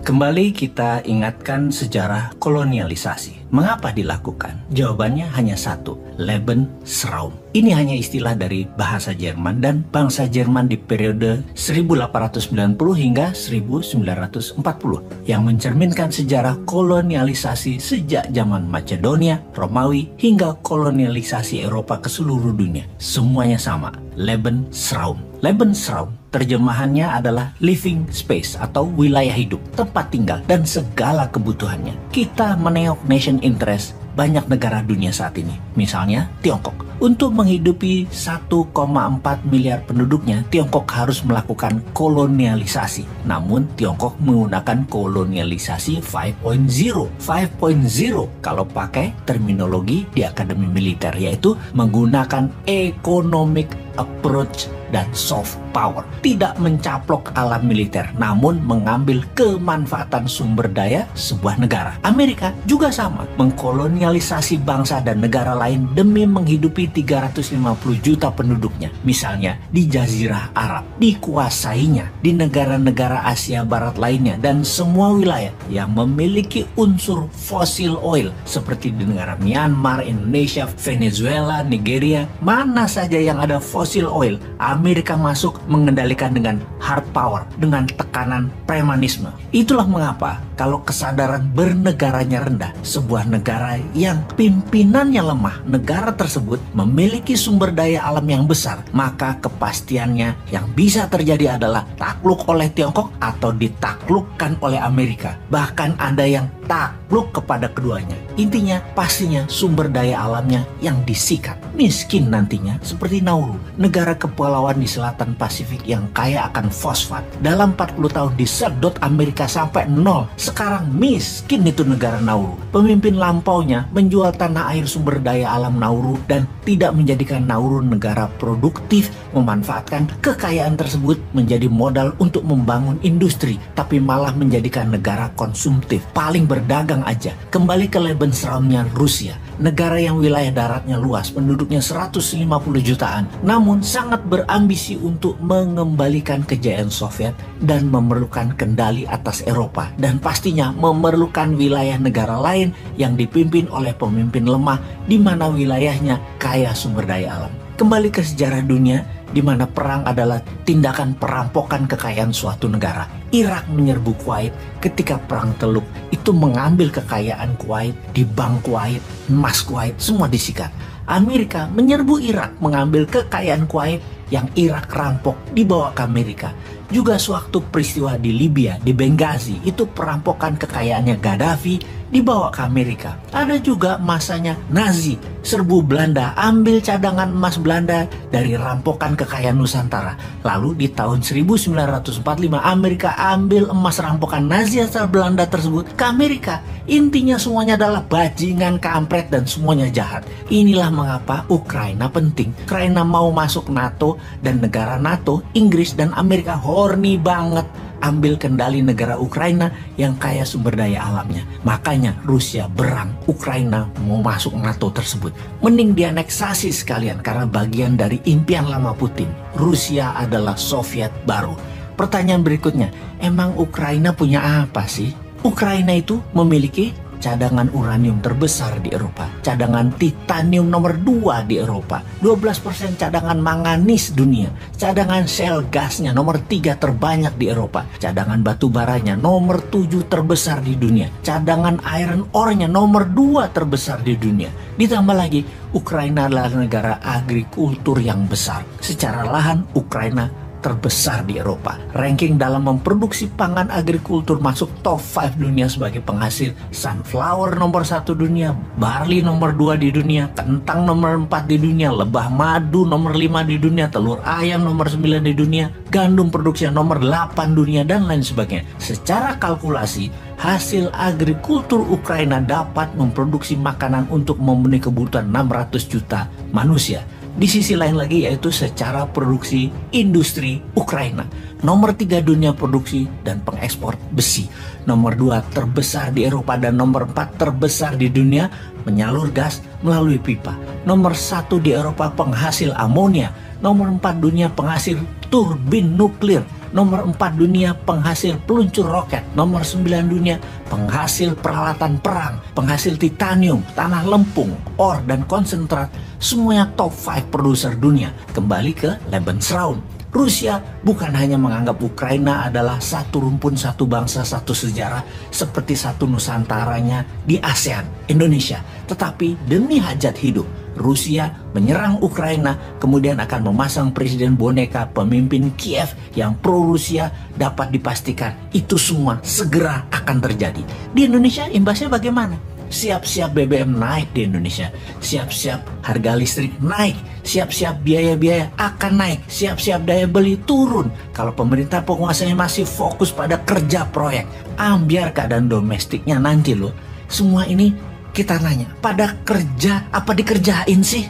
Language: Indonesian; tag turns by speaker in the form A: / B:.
A: Kembali kita ingatkan sejarah kolonialisasi. Mengapa dilakukan? Jawabannya hanya satu, Lebensraum. Ini hanya istilah dari bahasa Jerman dan bangsa Jerman di periode 1890 hingga 1940 yang mencerminkan sejarah kolonialisasi sejak zaman Macedonia, Romawi hingga kolonialisasi Eropa ke seluruh dunia. Semuanya sama, Lebensraum. Lebensraum terjemahannya adalah living space atau wilayah hidup, tempat tinggal, dan segala kebutuhannya. Kita menengok nation interest banyak negara dunia saat ini, misalnya Tiongkok. Untuk menghidupi 1,4 miliar penduduknya, Tiongkok harus melakukan kolonialisasi. Namun Tiongkok menggunakan kolonialisasi 5.0. 5.0 kalau pakai terminologi di Akademi Militer, yaitu menggunakan economic approach dan soft power. Tidak mencaplok alat militer, namun mengambil kemanfaatan sumber daya sebuah negara. Amerika juga sama, mengkolonialisasi bangsa dan negara lain demi menghidupi 350 juta penduduknya. Misalnya di Jazirah Arab, dikuasainya di negara-negara Asia Barat lainnya dan semua wilayah yang memiliki unsur fosil oil seperti di negara Myanmar, Indonesia, Venezuela, Nigeria, mana saja yang ada fosil oil, Amerika masuk mengendalikan dengan hard power, dengan tekanan premanisme. Itulah mengapa kalau kesadaran bernegaranya rendah, sebuah negara yang pimpinannya lemah, negara tersebut memiliki sumber daya alam yang besar, maka kepastiannya yang bisa terjadi adalah takluk oleh Tiongkok atau ditaklukkan oleh Amerika. Bahkan ada yang takluk kepada keduanya. Intinya pastinya sumber daya alamnya yang disikat. Miskin nantinya seperti Nauru, negara kepulauan di selatan Pasifik yang kaya akan fosfat. Dalam 40 tahun disedot Amerika sampai nol. Sekarang miskin itu negara Nauru. Pemimpin lampaunya menjual tanah air sumber daya alam Nauru dan tidak menjadikan Nauru negara produktif, memanfaatkan kekayaan tersebut menjadi modal untuk membangun industri, tapi malah menjadikan negara konsumtif, paling berdagang aja. Kembali ke Lebensraumnya Rusia, negara yang wilayah daratnya luas, penduduknya 150 jutaan, namun sangat berambisi untuk mengembalikan kejayaan Soviet dan memerlukan kendali atas Eropa, dan pastinya memerlukan wilayah negara lain yang dipimpin oleh pemimpin lemah di mana wilayahnya kaya sumber daya alam. Kembali ke sejarah dunia, di mana perang adalah tindakan perampokan kekayaan suatu negara. Irak menyerbu Kuwait ketika perang Teluk, itu mengambil kekayaan Kuwait, di bank Kuwait, emas Kuwait, semua disikat. Amerika menyerbu Irak, mengambil kekayaan Kuwait yang Irak rampok, dibawa ke Amerika. Juga sewaktu peristiwa di Libya, di Benghazi, itu perampokan kekayaannya Gaddafi, dibawa ke Amerika. Ada juga masanya Nazi, serbu Belanda, ambil cadangan emas Belanda dari rampokan kekayaan Nusantara. Lalu di tahun 1945 Amerika ambil emas rampokan Nazi asal Belanda tersebut ke Amerika. Intinya semuanya adalah bajingan, kampret, dan semuanya jahat. Inilah mengapa Ukraina penting. Ukraina mau masuk NATO, dan negara NATO, Inggris dan Amerika horny banget ambil kendali negara Ukraina yang kaya sumber daya alamnya. Makanya Rusia berang, Ukraina mau masuk NATO tersebut. Mending dianeksasi sekalian karena bagian dari impian lama Putin. Rusia adalah Soviet baru. Pertanyaan berikutnya, emang Ukraina punya apa sih? Ukraina itu memiliki cadangan uranium terbesar di Eropa, cadangan titanium nomor 2 di Eropa, 12% cadangan manganis dunia, cadangan shale gasnya nomor 3 terbanyak di Eropa, cadangan batu baranya nomor 7 terbesar di dunia, cadangan iron ore-nya nomor 2 terbesar di dunia. Ditambah lagi, Ukraina adalah negara agrikultur yang besar. Secara lahan, Ukraina terbesar di Eropa. Ranking dalam memproduksi pangan agrikultur masuk top 5 dunia sebagai penghasil sunflower nomor 1 dunia, barley nomor 2 di dunia, kentang nomor 4 di dunia, lebah madu nomor 5 di dunia, telur ayam nomor 9 di dunia, gandum produksi nomor 8 dunia, dan lain sebagainya. Secara kalkulasi, hasil agrikultur Ukraina dapat memproduksi makanan untuk memenuhi kebutuhan 600 juta manusia. Di sisi lain lagi yaitu secara produksi industri Ukraina. Nomor 3 dunia produksi dan pengekspor besi. Nomor 2 terbesar di Eropa dan nomor 4 terbesar di dunia menyalur gas melalui pipa. Nomor 1 di Eropa penghasil amonia. Nomor 4 dunia penghasil turbin nuklir. Nomor 4 dunia penghasil peluncur roket. Nomor 9 dunia penghasil peralatan perang, penghasil titanium, tanah lempung, or dan konsentrat. Semuanya top 5 produser dunia. Kembali ke Lebensraum. Rusia bukan hanya menganggap Ukraina adalah satu rumpun, satu bangsa, satu sejarah seperti satu Nusantaranya di ASEAN, Indonesia. Tetapi demi hajat hidup, Rusia menyerang Ukraina, kemudian akan memasang presiden boneka pemimpin Kiev yang pro-Rusia. Dapat dipastikan itu semua segera akan terjadi. Di Indonesia imbasnya bagaimana? Siap-siap BBM naik di Indonesia, siap-siap harga listrik naik, siap-siap biaya-biaya akan naik, siap-siap daya beli turun. Kalau pemerintah penguasanya masih fokus pada kerja proyek, biar keadaan domestiknya nanti loh. Semua ini kita nanya, pada kerja apa dikerjain sih?